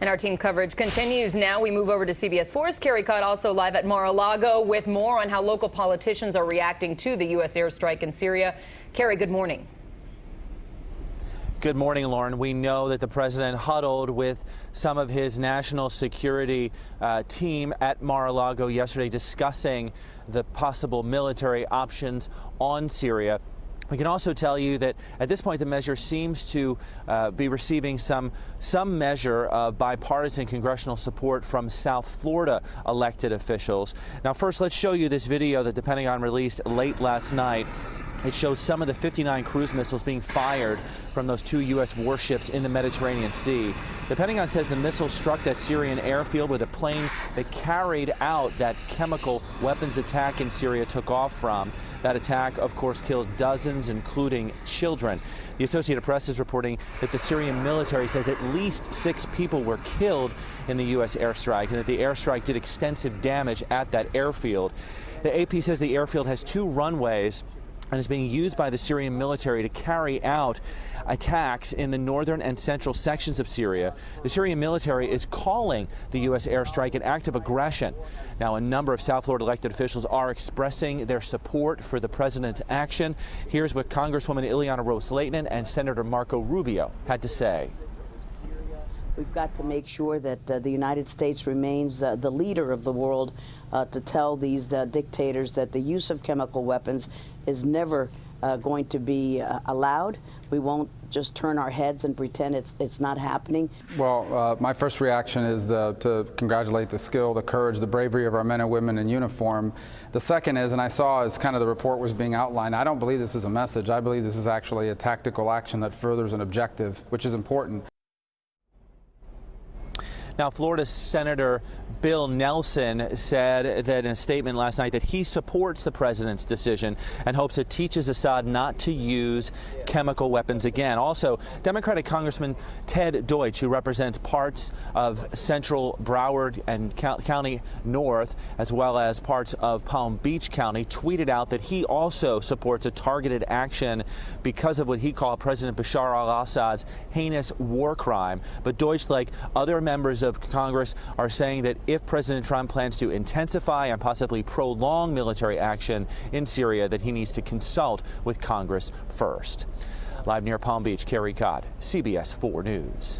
And our team coverage continues now. We move over to CBS 4's Carey also live at Mar-a-Lago with more on how local politicians are reacting to the U.S. airstrike in Syria. Carey, good morning. Good morning, Lauren. We know that the president huddled with some of his national security team at Mar-a-Lago yesterday discussing the possible military options on Syria. We can also tell you that at this point the measure seems to be receiving some measure of bipartisan congressional support from South Florida elected officials. Now first, let's show you this video that the Pentagon released late last night. It shows some of the 59 cruise missiles being fired from those two U.S. warships in the Mediterranean Sea. The Pentagon says the missiles struck that Syrian airfield where the plane that carried out that chemical weapons attack in Syria took off from. That attack, of course, killed dozens, including children. The Associated Press is reporting that the Syrian military says at least 6 people were killed in the U.S. airstrike and that the airstrike did extensive damage at that airfield. The AP says the airfield has 2 runways and is being used by the Syrian military to carry out attacks in the northern and central sections of Syria. The Syrian military is calling the U.S. airstrike an act of aggression. Now, a number of South Florida elected officials are expressing their support for the president's action. Here's what Congresswoman Ileana Ros-Lehtinen and Senator Marco Rubio had to say. We've got to make sure that the United States remains the leader of the world to tell these dictators that the use of chemical weapons is never going to be allowed. We won't just turn our heads and pretend it's not happening. Well, my first reaction is to congratulate the skill, the courage, the bravery of our men and women in uniform. The second is, and I saw as kind of the report was being outlined, I don't believe this is a message. I believe this is actually a tactical action that furthers an objective, which is important. Now, Florida Senator Bill Nelson said that in a statement last night that he supports the president's decision and hopes it teaches Assad not to use chemical weapons again. Also, Democratic Congressman Ted Deutsch, who represents parts of central Broward and County North, as well as parts of Palm Beach County, tweeted out that he also supports a targeted action because of what he called President Bashar al-Assad's heinous war crime. But Deutsch, like other members of Congress, are saying that if President Trump plans to intensify and possibly prolong military action in Syria, that he needs to consult with Congress first. Live near Palm Beach, Carey, CBS 4 News.